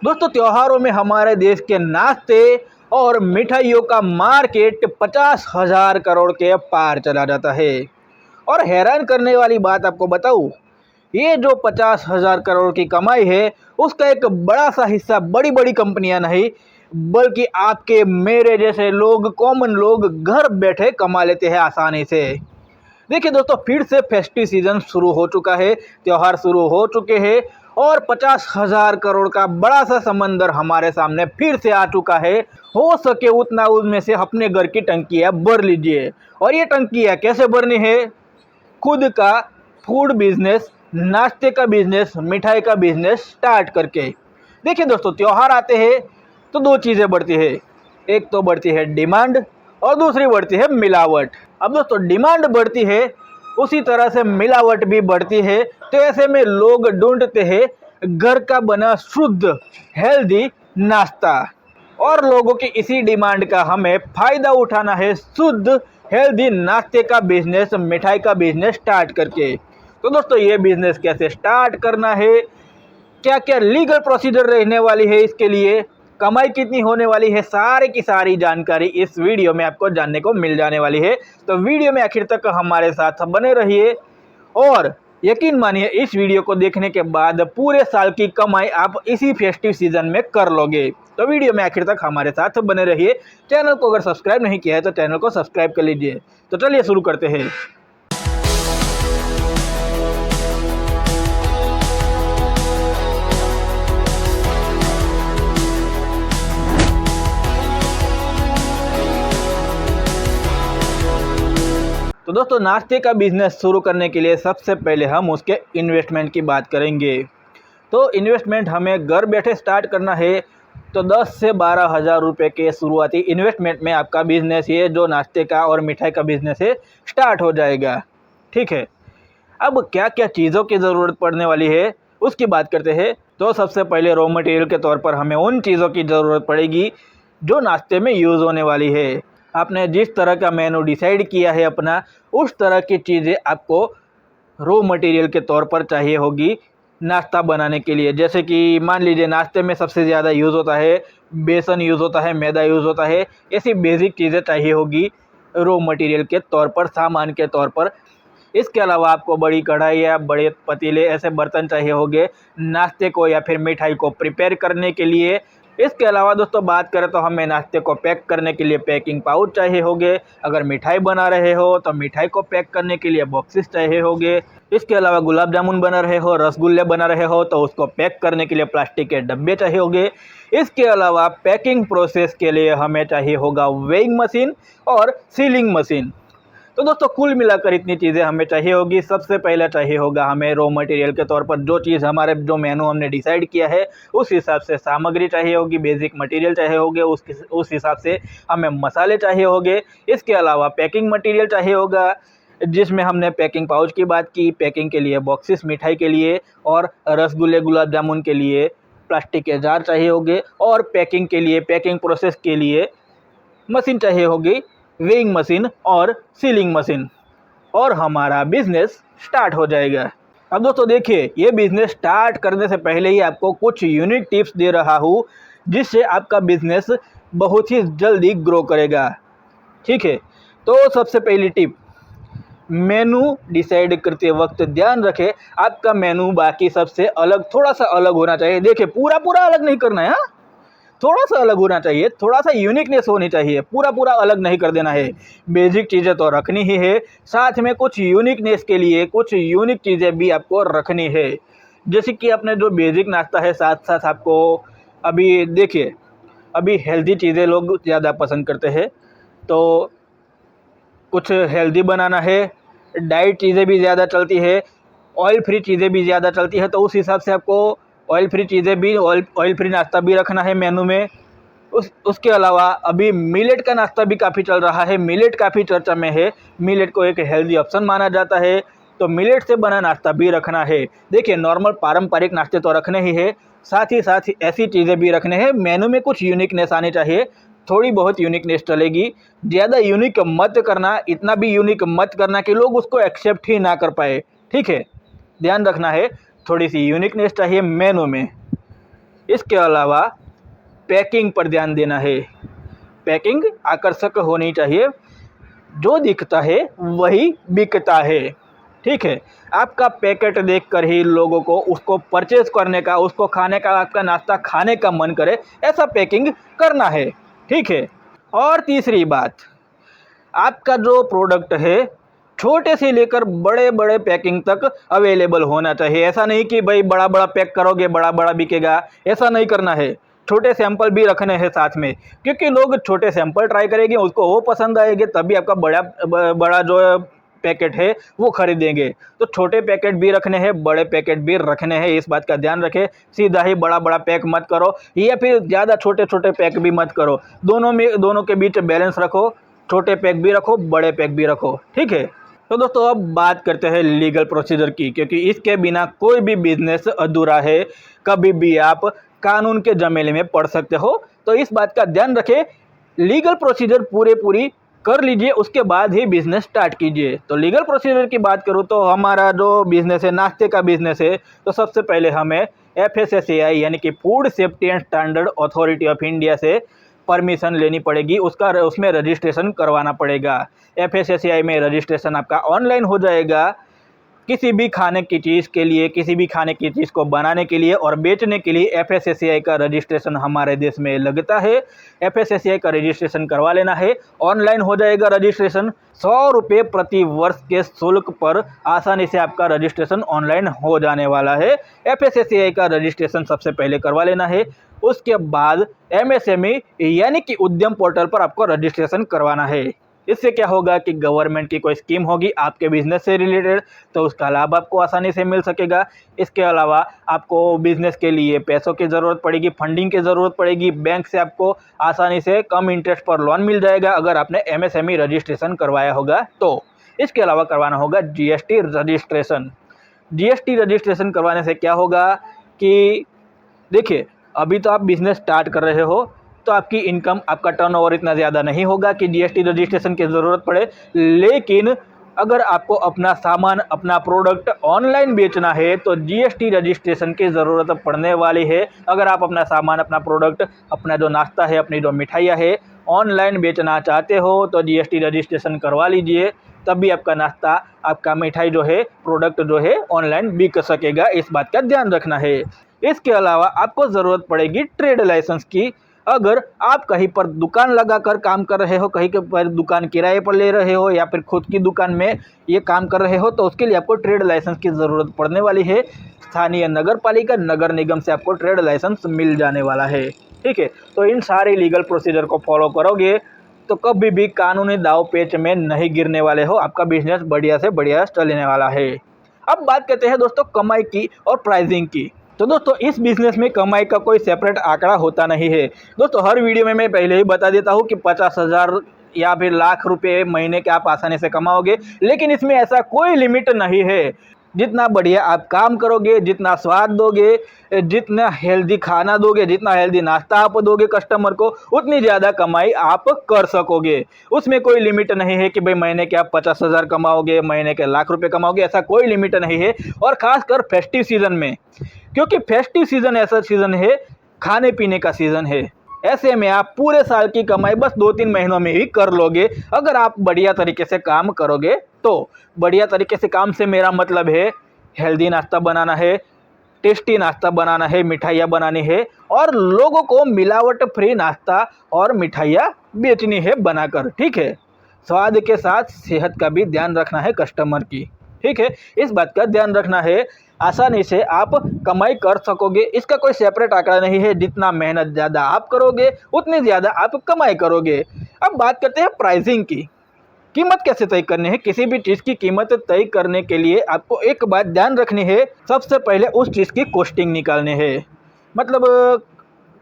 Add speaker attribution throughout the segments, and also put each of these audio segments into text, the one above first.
Speaker 1: दोस्तों, त्योहारों में हमारे देश के नाश्ते और मिठाइयों का मार्केट 50,000 करोड़ के पार चला जाता है। और हैरान करने वाली बात आपको बताऊं, ये जो 50,000 करोड़ की कमाई है, उसका एक बड़ा सा हिस्सा बड़ी बड़ी कंपनियां नहीं, बल्कि आपके मेरे जैसे लोग, कॉमन लोग घर बैठे कमा लेते हैं आसानी से। देखिए दोस्तों, फिर से फेस्टिव सीजन शुरू हो चुका है, त्योहार शुरू हो चुके हैं और 50,000 करोड़ का बड़ा सा समंदर हमारे सामने फिर से आ चुका है। हो सके उतना उसमें से अपने घर की टंकियां भर लीजिए। और ये टंकियां कैसे भरनी है? खुद का फूड बिजनेस, नाश्ते का बिजनेस, मिठाई का बिजनेस स्टार्ट करके। देखिए दोस्तों, त्योहार आते हैं तो दो चीज़ें बढ़ती है, एक तो बढ़ती है डिमांड और दूसरी बढ़ती है मिलावट। अब दोस्तों, डिमांड बढ़ती है, उसी तरह से मिलावट भी बढ़ती है। तो ऐसे में लोग ढूंढते हैं घर का बना शुद्ध हेल्दी नाश्ता, और लोगों की इसी डिमांड का हमें फायदा उठाना है शुद्ध हेल्दी नाश्ते का बिजनेस, मिठाई का बिजनेस स्टार्ट करके। तो दोस्तों, ये बिजनेस कैसे स्टार्ट करना है, क्या क्या लीगल प्रोसीजर रहने वाली है इसके लिए, कमाई कितनी होने वाली है, सारी की सारी जानकारी इस वीडियो में आपको जानने को मिल जाने वाली है। तो वीडियो में आखिर तक हमारे साथ बने रहिए और यकीन मानिए, इस वीडियो को देखने के बाद पूरे साल की कमाई आप इसी फेस्टिव सीजन में कर लोगे। तो वीडियो में आखिर तक हमारे साथ बने रहिए। चैनल को अगर सब्सक्राइब नहीं किया है तो चैनल को सब्सक्राइब कर लीजिए। तो चलिए शुरू करते हैं। तो दोस्तों, नाश्ते का बिजनेस शुरू करने के लिए सबसे पहले हम उसके इन्वेस्टमेंट की बात करेंगे। तो इन्वेस्टमेंट हमें घर बैठे स्टार्ट करना है, तो 10 से 12,000 रुपये के शुरुआती इन्वेस्टमेंट में आपका बिजनेस, ये जो नाश्ते का और मिठाई का बिजनेस है, स्टार्ट हो जाएगा। ठीक है, अब क्या क्या चीज़ों की ज़रूरत पड़ने वाली है उसकी बात करते हैं। तो सबसे पहले रॉ मटेरियल के तौर पर हमें उन चीज़ों की ज़रूरत पड़ेगी जो नाश्ते में यूज़ होने वाली है। आपने जिस तरह का मेनू डिसाइड किया है अपना, उस तरह की चीज़ें आपको रॉ मटेरियल के तौर पर चाहिए होगी नाश्ता बनाने के लिए। जैसे कि मान लीजिए, नाश्ते में सबसे ज़्यादा यूज़ होता है बेसन, यूज़ होता है मैदा, यूज़ होता है। ऐसी बेसिक चीज़ें चाहिए होगी रॉ मटेरियल के तौर पर, सामान के तौर पर। इसके अलावा आपको बड़ी कढ़ाई या बड़े पतीले, ऐसे बर्तन चाहिए होंगे नाश्ते को या फिर मिठाई को प्रिपेयर करने के लिए। इसके अलावा दोस्तों, बात करें तो हमें नाश्ते को पैक करने के लिए पैकिंग पाउच चाहिए होंगे। अगर मिठाई बना रहे हो तो मिठाई को पैक करने के लिए बॉक्सेस चाहिए होंगे। इसके अलावा गुलाब जामुन बना रहे हो, रसगुल्ले बना रहे हो, तो उसको पैक करने के लिए प्लास्टिक के डब्बे चाहिए होंगे। इसके अलावा पैकिंग प्रोसेस के लिए हमें चाहिए होगा वेइंग मशीन और सीलिंग मशीन। तो दोस्तों, कुल मिलाकर इतनी चीज़ें हमें चाहिए होगी। सबसे पहले चाहिए होगा हमें रॉ मटेरियल के तौर पर जो चीज़ हमारे जो मेनू हमने डिसाइड किया है उस हिसाब से सामग्री चाहिए होगी, बेसिक मटेरियल चाहिए होंगे, उस हिसाब से हमें मसाले चाहिए होंगे। इसके अलावा पैकिंग मटेरियल चाहिए होगा, जिसमें हमने पैकिंग पाउच की बात की, पैकिंग के लिए बॉक्सेस मिठाई के लिए, और रसगुल्ले गुलाब जामुन के लिए प्लास्टिक के जार चाहिए होंगे, और पैकिंग के लिए, पैकिंग प्रोसेस के लिए मशीन चाहिए होगी, वेइंग मशीन और सीलिंग मशीन, और हमारा बिजनेस स्टार्ट हो जाएगा। अब दोस्तों देखिए, ये बिजनेस स्टार्ट करने से पहले ही आपको कुछ यूनिक टिप्स दे रहा हूँ, जिससे आपका बिजनेस बहुत ही जल्दी ग्रो करेगा। ठीक है, तो सबसे पहली टिप, मेनू डिसाइड करते वक्त ध्यान रखें आपका मेनू बाकी सबसे अलग, थोड़ा सा अलग होना चाहिए। देखिए, पूरा पूरा अलग नहीं करना है, हाँ, थोड़ा सा अलग होना चाहिए, थोड़ा सा यूनिकनेस होनी चाहिए, पूरा पूरा अलग नहीं कर देना है। बेसिक चीज़ें तो रखनी ही है, साथ में कुछ यूनिकनेस के लिए कुछ यूनिक चीज़ें भी आपको रखनी है। जैसे कि अपने जो बेसिक नाश्ता है, साथ साथ आपको अभी देखिए, अभी हेल्दी चीज़ें लोग ज़्यादा पसंद करते हैं, तो कुछ हेल्दी बनाना है। डाइट चीज़ें भी ज़्यादा चलती है, ऑयल फ्री चीज़ें भी ज़्यादा चलती है, तो उस हिसाब से आपको ऑयल फ्री चीज़ें भी, ऑयल फ्री नाश्ता भी रखना है मेनू में। उसके अलावा अभी मिलेट का नाश्ता भी काफ़ी चल रहा है, मिलेट काफ़ी चर्चा में है, मिलेट को एक हेल्दी ऑप्शन माना जाता है, तो मिलेट से बना नाश्ता भी रखना है। देखिए, नॉर्मल पारंपरिक नाश्ते तो रखने ही है, साथ ही ऐसी चीज़ें भी रखने हैं। मेनू में कुछ यूनिकनेस आनी चाहिए, थोड़ी बहुत यूनिकनेस चलेगी, ज़्यादा यूनिक मत करना, इतना भी यूनिक मत करना कि लोग उसको एक्सेप्ट ही ना कर पाए। ठीक है, ध्यान रखना है, थोड़ी सी यूनिकनेस चाहिए मेनू में। इसके अलावा पैकिंग पर ध्यान देना है। पैकिंग आकर्षक होनी चाहिए, जो दिखता है वही बिकता है। ठीक है, आपका पैकेट देखकर ही लोगों को उसको परचेज करने का, उसको खाने का, आपका नाश्ता खाने का मन करे, ऐसा पैकिंग करना है। ठीक है। और तीसरी बात, आपका जो प्रोडक्ट है छोटे से लेकर बड़े बड़े पैकिंग तक अवेलेबल होना चाहिए। ऐसा नहीं कि भाई बड़ा बड़ा पैक करोगे बड़ा बड़ा बिकेगा, ऐसा नहीं करना है। छोटे सैंपल भी रखने हैं साथ में, क्योंकि लोग छोटे सैंपल ट्राई करेंगे, उसको वो पसंद आएंगे, तभी आपका बड़ा जो पैकेट है वो खरीदेंगे। तो छोटे पैकेट भी रखने हैं, बड़े पैकेट भी रखने हैं, इस बात का ध्यान रखें। सीधा ही बड़ा बड़ा पैक मत करो, या फिर ज़्यादा छोटे छोटे पैक भी मत करो। दोनों के बीच बैलेंस रखो, छोटे पैक भी रखो, बड़े पैक भी रखो। ठीक है। तो दोस्तों अब बात करते हैं लीगल प्रोसीजर की, क्योंकि इसके बिना कोई भी बिजनेस अधूरा है। कभी भी आप कानून के झमेले में पड़ सकते हो, तो इस बात का ध्यान रखें। लीगल प्रोसीजर पूरी कर लीजिए, उसके बाद ही बिजनेस स्टार्ट कीजिए। तो लीगल प्रोसीजर की बात करूँ तो हमारा जो बिजनेस है, नाश्ते का बिजनेस है, तो सबसे पहले हमें FSSAI यानी कि food safety and standard authority of India से परमिशन लेनी पड़ेगी, उसमें रजिस्ट्रेशन करवाना पड़ेगा। FSSAI में रजिस्ट्रेशन आपका ऑनलाइन हो जाएगा। किसी भी खाने की चीज़ के लिए, किसी भी खाने की चीज़ को बनाने के लिए और बेचने के लिए FSSAI का रजिस्ट्रेशन हमारे देश में लगता है। FSSAI का रजिस्ट्रेशन करवा लेना है, ऑनलाइन हो जाएगा रजिस्ट्रेशन। 100 रुपये प्रति वर्ष के शुल्क पर आसानी से आपका रजिस्ट्रेशन ऑनलाइन हो जाने वाला है। FSSAI का रजिस्ट्रेशन सबसे पहले करवा लेना है, उसके बाद MSME यानी कि उद्यम पोर्टल पर आपको रजिस्ट्रेशन करवाना है। इससे क्या होगा कि गवर्नमेंट की कोई स्कीम होगी आपके बिजनेस से रिलेटेड, तो उसका लाभ आपको आसानी से मिल सकेगा। इसके अलावा आपको बिजनेस के लिए पैसों की ज़रूरत पड़ेगी, फंडिंग की ज़रूरत पड़ेगी। बैंक से आपको आसानी से कम इंटरेस्ट पर लोन मिल जाएगा अगर आपने MSME रजिस्ट्रेशन करवाया होगा तो। इसके अलावा करवाना होगा GST रजिस्ट्रेशन। GST रजिस्ट्रेशन करवाने से क्या होगा कि देखिए, अभी तो आप बिज़नेस स्टार्ट कर रहे हो, तो आपकी इनकम, आपका टर्नओवर इतना ज़्यादा नहीं होगा कि GST रजिस्ट्रेशन की ज़रूरत पड़े। लेकिन अगर आपको अपना सामान, अपना प्रोडक्ट ऑनलाइन बेचना है तो GST रजिस्ट्रेशन की ज़रूरत पड़ने वाली है। अगर आप अपना सामान, अपना प्रोडक्ट, अपना जो नाश्ता है, अपनी जो मिठाइयाँ है ऑनलाइन बेचना चाहते हो तो GST रजिस्ट्रेशन करवा लीजिए, तभी आपका नाश्ता, आपका मिठाई जो है, प्रोडक्ट जो है ऑनलाइन बिक सकेगा। इस बात का ध्यान रखना है। इसके अलावा आपको ज़रूरत पड़ेगी ट्रेड लाइसेंस की। अगर आप कहीं पर दुकान लगाकर काम कर रहे हो, कहीं के पर दुकान किराए पर ले रहे हो, या फिर खुद की दुकान में ये काम कर रहे हो, तो उसके लिए आपको ट्रेड लाइसेंस की ज़रूरत पड़ने वाली है। स्थानीय नगर पालिका, नगर निगम से आपको ट्रेड लाइसेंस मिल जाने वाला है। ठीक है। तो इन सारे लीगल प्रोसीजर को फॉलो करोगे तो कभी भी कानूनी दाव पेच में नहीं गिरने वाले हो, आपका बिजनेस बढ़िया से बढ़िया चलने वाला है। अब बात करते हैं दोस्तों कमाई की और प्राइसिंग की। तो दोस्तों इस बिज़नेस में कमाई का कोई सेपरेट आंकड़ा होता नहीं है। दोस्तों हर वीडियो में मैं पहले ही बता देता हूँ कि 50,000 या फिर लाख रुपए महीने के आप आसानी से कमाओगे, लेकिन इसमें ऐसा कोई लिमिट नहीं है। जितना बढ़िया आप काम करोगे, जितना स्वाद दोगे, जितना हेल्दी खाना दोगे, जितना हेल्दी नाश्ता आप दोगे कस्टमर को, उतनी ज़्यादा कमाई आप कर सकोगे। उसमें कोई लिमिट नहीं है कि भाई महीने के आप 50,000 कमाओगे, महीने के लाख रुपए कमाओगे, ऐसा कोई लिमिट नहीं है। और ख़ासकर फेस्टिव सीज़न में, क्योंकि फेस्टिव सीज़न ऐसा सीज़न है, खाने पीने का सीज़न है। ऐसे में आप पूरे साल की कमाई बस 2-3 महीनों में ही कर लोगे, अगर आप बढ़िया तरीके से काम करोगे तो। बढ़िया तरीके से काम से मेरा मतलब है हेल्दी नाश्ता बनाना है, टेस्टी नाश्ता बनाना है, मिठाइयाँ बनानी है, और लोगों को मिलावट फ्री नाश्ता और मिठाइयाँ बेचनी है बनाकर। ठीक है। स्वाद के साथ सेहत का भी ध्यान रखना है कस्टमर की। ठीक है। इस बात का ध्यान रखना है, आसानी से आप कमाई कर सकोगे। इसका कोई सेपरेट आंकड़ा नहीं है, जितना मेहनत ज़्यादा आप करोगे उतनी ज़्यादा आप कमाई करोगे। अब बात करते हैं प्राइसिंग की। कीमत कैसे तय करनी है? किसी भी चीज़ की कीमत तय करने के लिए आपको एक बात ध्यान रखनी है, सबसे पहले उस चीज़ की कॉस्टिंग निकालनी है। मतलब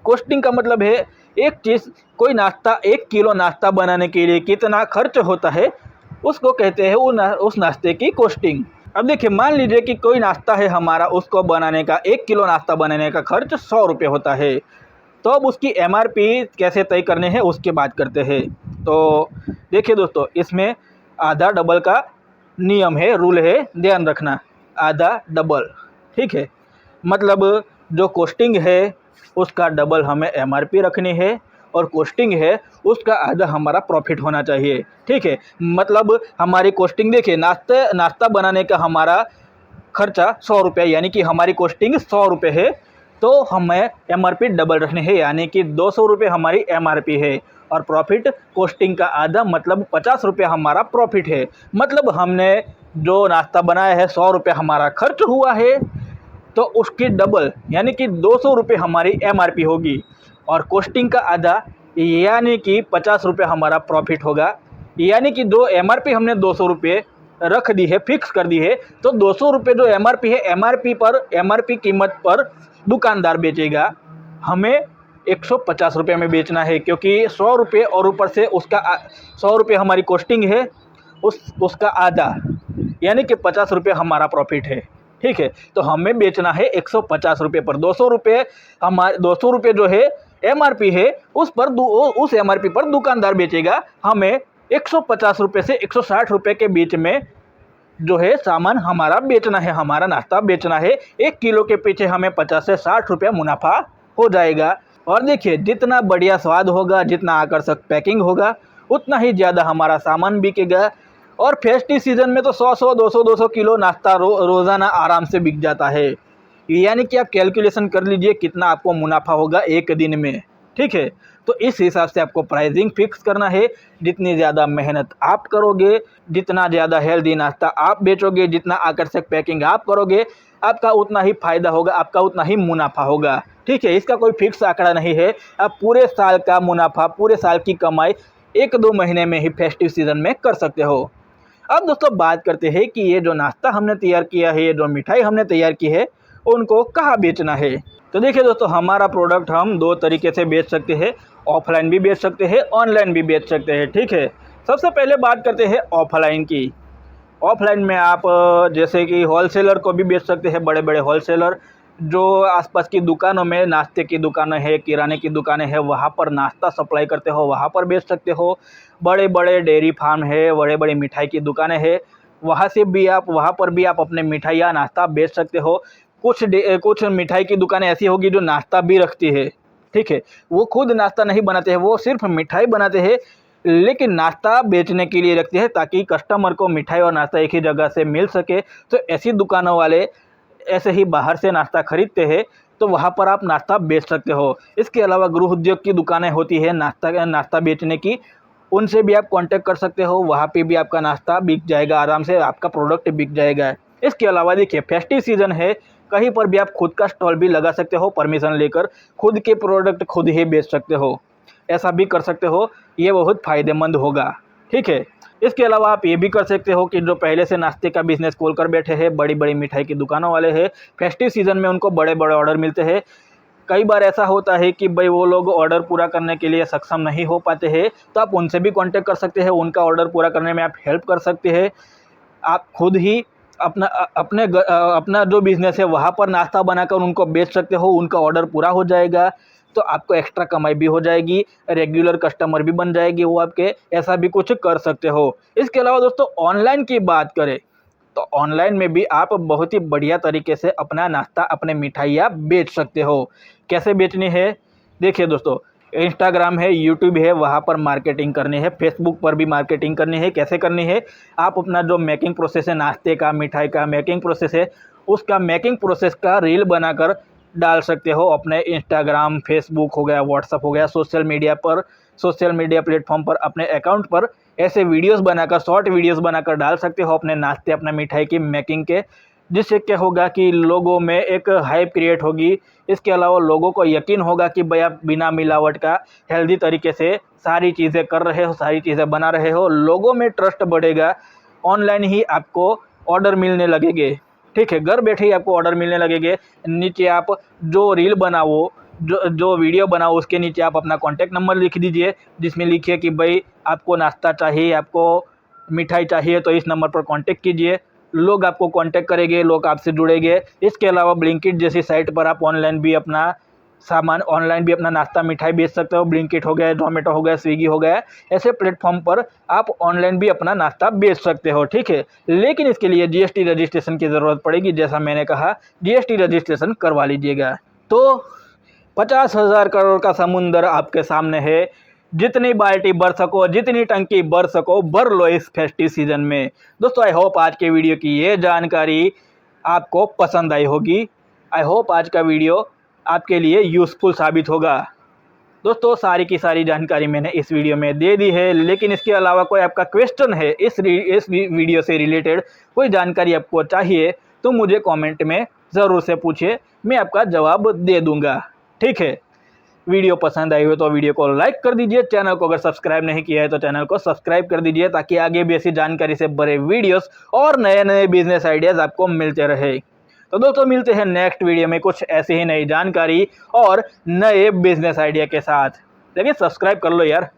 Speaker 1: कॉस्टिंग का मतलब है एक चीज़, कोई नाश्ता, 1 किलो नाश्ता बनाने के लिए कितना खर्च होता है, उसको कहते हैं उस नाश्ते की कॉस्टिंग। अब देखिए, मान लीजिए कि कोई नाश्ता है हमारा, उसको बनाने का, 1 किलो नाश्ता बनाने का खर्च 100 रुपये होता है। तो अब उसकी MRP कैसे तय करने हैं उसकी बात करते हैं। तो देखिए दोस्तों, इसमें आधा डबल का नियम है, रूल है, ध्यान रखना, आधा डबल। ठीक है। मतलब जो कॉस्टिंग है उसका डबल हमें एमआरपी रखनी है और कॉस्टिंग है उसका आधा हमारा प्रॉफिट होना चाहिए। ठीक है, मतलब हमारी कॉस्टिंग देखिए, नाश्ता बनाने का हमारा खर्चा 100 रुपये, यानी कि हमारी कॉस्टिंग 100 रुपये है, तो हमें एमआरपी डबल रखनी है, यानी कि 200 रुपये हमारी एमआरपी है और प्रॉफिट कॉस्टिंग का आधा मतलब 50 रुपये हमारा प्रॉफिट है। मतलब हमने जो नाश्ता बनाया है 100 रुपये हमारा खर्च हुआ है, तो उसकी डबल यानी कि 200 रुपये हमारी एमआरपी होगी और कॉस्टिंग का आधा यानी कि 50 रुपये हमारा प्रॉफिट होगा। यानी कि जो एमआरपी हमने 200 रुपये रख दी है, फिक्स कर दी है, तो 200 रुपये जो एमआरपी है, एमआरपी कीमत पर दुकानदार बेचेगा, हमें 150 रुपये में बेचना है, क्योंकि 100 रुपये और ऊपर से उसका 100 रुपये हमारी कॉस्टिंग है, उसका आधा यानी कि 50 रुपये हमारा प्रॉफिट है। ठीक है, तो हमें बेचना है 150 रुपये पर। 200 रुपये हमारे 200 रुपये जो है एमआरपी है, उस एमआरपी पर दुकानदार बेचेगा, हमें 150 रुपये से 160 रुपये के बीच में जो है सामान हमारा बेचना है, हमारा नाश्ता बेचना है। 1 किलो के पीछे हमें 50 से 60 रुपये मुनाफा हो जाएगा। और देखिए, जितना बढ़िया स्वाद होगा, जितना आकर्षक पैकिंग होगा, उतना ही ज़्यादा हमारा सामान बिकेगा। और फेस्टिव सीज़न में तो 100 200 किलो नाश्ता रोज़ाना आराम से बिक जाता है। यानी कि आप कैलकुलेशन कर लीजिए कितना आपको मुनाफा होगा एक दिन में। ठीक है, तो इस हिसाब से आपको प्राइसिंग फिक्स करना है। जितनी ज़्यादा मेहनत आप करोगे, जितना ज़्यादा हेल्दी नाश्ता आप बेचोगे, जितना आकर्षक पैकिंग आप करोगे, आपका उतना ही फ़ायदा होगा, आपका उतना ही मुनाफा होगा। ठीक है, इसका कोई फिक्स आंकड़ा नहीं है। आप पूरे साल का मुनाफा, पूरे साल की कमाई 1-2 महीने में ही फेस्टिव सीज़न में कर सकते हो। अब दोस्तों बात करते हैं कि ये जो नाश्ता हमने तैयार किया है, ये जो मिठाई हमने तैयार की है, उनको कहाँ बेचना है। तो देखिए दोस्तों, हमारा प्रोडक्ट हम 2 तरीके से बेच सकते हैं। ऑफलाइन भी बेच सकते हैं, ऑनलाइन भी बेच सकते हैं। ठीक है, सबसे पहले बात करते हैं ऑफलाइन की। ऑफलाइन में आप जैसे कि होलसेलर को भी बेच सकते हैं, बड़े बड़े होलसेलर जो आसपास की दुकानों में, नाश्ते की दुकानें हैं, किराने की दुकानें हैं, वहाँ पर नाश्ता सप्लाई करते हो, वहाँ पर बेच सकते हो। बड़े बड़े डेयरी फार्म है, बड़े बड़ी मिठाई की दुकानें हैं, वहाँ पर भी आप अपने मिठाई या नाश्ता बेच सकते हो। कुछ मिठाई की दुकानें ऐसी होगी जो नाश्ता भी रखती है। ठीक है, वो खुद नाश्ता नहीं बनाते हैं, वो सिर्फ मिठाई बनाते हैं, लेकिन नाश्ता बेचने के लिए रखते हैं ताकि कस्टमर को मिठाई और नाश्ता एक ही जगह से मिल सके। तो ऐसी दुकानों वाले ऐसे ही बाहर से नाश्ता खरीदते हैं, तो वहाँ पर आप नाश्ता बेच सकते हो। इसके अलावा गृह उद्योग की दुकानें होती है नाश्ता बेचने की, उनसे भी आप कांटेक्ट कर सकते हो, वहाँ पे भी आपका नाश्ता बिक जाएगा, आराम से आपका प्रोडक्ट बिक जाएगा। इसके अलावा देखिए, फेस्टिव सीज़न है, कहीं पर भी आप खुद का स्टॉल भी लगा सकते हो, परमिशन लेकर खुद के प्रोडक्ट खुद ही बेच सकते हो, ऐसा भी कर सकते हो, ये बहुत फ़ायदेमंद होगा। ठीक है, इसके अलावा आप ये भी कर सकते हो कि जो पहले से नाश्ते का बिज़नेस खोल कर बैठे हैं, बड़ी बड़ी मिठाई की दुकानों वाले हैं, फेस्टिव सीज़न में उनको बड़े बड़े ऑर्डर मिलते हैं। कई बार ऐसा होता है कि भाई वो लोग ऑर्डर पूरा करने के लिए सक्षम नहीं हो पाते हैं, तो आप उनसे भी कांटेक्ट कर सकते हैं, उनका ऑर्डर पूरा करने में आप हेल्प कर सकते हैं। आप खुद ही अपना जो बिज़नेस है वहाँ पर नाश्ता बनाकर उनको बेच सकते हो, उनका ऑर्डर पूरा हो जाएगा, तो आपको एक्स्ट्रा कमाई भी हो जाएगी, रेगुलर कस्टमर भी बन जाएगी वो आपके, ऐसा भी कुछ कर सकते हो। इसके अलावा दोस्तों ऑनलाइन की बात करें, तो ऑनलाइन में भी आप बहुत ही बढ़िया तरीके से अपना नाश्ता, अपने मिठाइयाँ बेच सकते हो। कैसे बेचनी है, देखिए दोस्तों, इंस्टाग्राम है, यूट्यूब है, वहाँ पर मार्केटिंग करनी है, फेसबुक पर भी मार्केटिंग करनी है। कैसे करनी है, आप अपना जो मेकिंग प्रोसेस है, नाश्ते का, मिठाई का मेकिंग प्रोसेस है, उसका मेकिंग प्रोसेस का रील बनाकर डाल सकते हो अपने इंस्टाग्राम, फेसबुक हो गया, व्हाट्सअप हो गया, सोशल मीडिया प्लेटफॉर्म पर, अपने अकाउंट पर ऐसे वीडियोस बनाकर, शॉर्ट वीडियोस बनाकर डाल सकते हो अपने नाश्ते, अपने मिठाई की मेकिंग के, जिससे क्या होगा कि लोगों में एक हाइप क्रिएट होगी। इसके अलावा लोगों को यकीन होगा कि भाई आप बिना मिलावट का हेल्दी तरीके से सारी चीज़ें कर रहे हो, सारी चीज़ें बना रहे हो, लोगों में ट्रस्ट बढ़ेगा, ऑनलाइन ही आपको ऑर्डर मिलने लगेंगे। ठीक है, घर बैठे ही आपको ऑर्डर मिलने लगेंगे। नीचे आप जो रील बनाओ, जो वीडियो बनाओ, उसके नीचे आप अपना कॉन्टैक्ट नंबर लिख दीजिए, जिसमें लिखिए कि भाई आपको नाश्ता चाहिए, आपको मिठाई चाहिए, तो इस नंबर पर कॉन्टैक्ट कीजिए। लोग आपको कांटेक्ट करेंगे, लोग आपसे जुड़ेंगे। इसके अलावा ब्लिंकिट जैसी साइट पर आप ऑनलाइन भी अपना नाश्ता मिठाई बेच सकते हो। ब्लिंकिट हो गया, जोमेटो हो गया, स्विगी हो गया, ऐसे प्लेटफॉर्म पर आप ऑनलाइन भी अपना नाश्ता बेच सकते हो। ठीक है, लेकिन इसके लिए जीएसटी रजिस्ट्रेशन की ज़रूरत पड़ेगी। जैसा मैंने कहा, जीएसटी रजिस्ट्रेशन करवा लीजिएगा। तो 50,000 करोड़ का समुंदर आपके सामने है। जितनी बाल्टी भर सको, जितनी टंकी भर सको, भर लो इस फेस्टिव सीजन में। दोस्तों आई होप आज के वीडियो की ये जानकारी आपको पसंद आई होगी। आई होप आज का वीडियो आपके लिए यूज़फुल साबित होगा। दोस्तों सारी की सारी जानकारी मैंने इस वीडियो में दे दी है, लेकिन इसके अलावा कोई आपका क्वेश्चन है इस वीडियो से रिलेटेड, कोई जानकारी आपको चाहिए तो मुझे कमेंट में ज़रूर से पूछिए, मैं आपका जवाब दे दूंगा। ठीक है, वीडियो पसंद आई हो तो वीडियो को लाइक कर दीजिए। चैनल को अगर सब्सक्राइब नहीं किया है तो चैनल को सब्सक्राइब कर दीजिए, ताकि आगे भी ऐसी जानकारी से भरे वीडियोस और नए नए बिजनेस आइडियाज़ आपको मिलते रहे। तो दोस्तों मिलते हैं नेक्स्ट वीडियो में कुछ ऐसी ही नई जानकारी और नए बिजनेस आइडिया के साथ। देखिए सब्सक्राइब कर लो यार।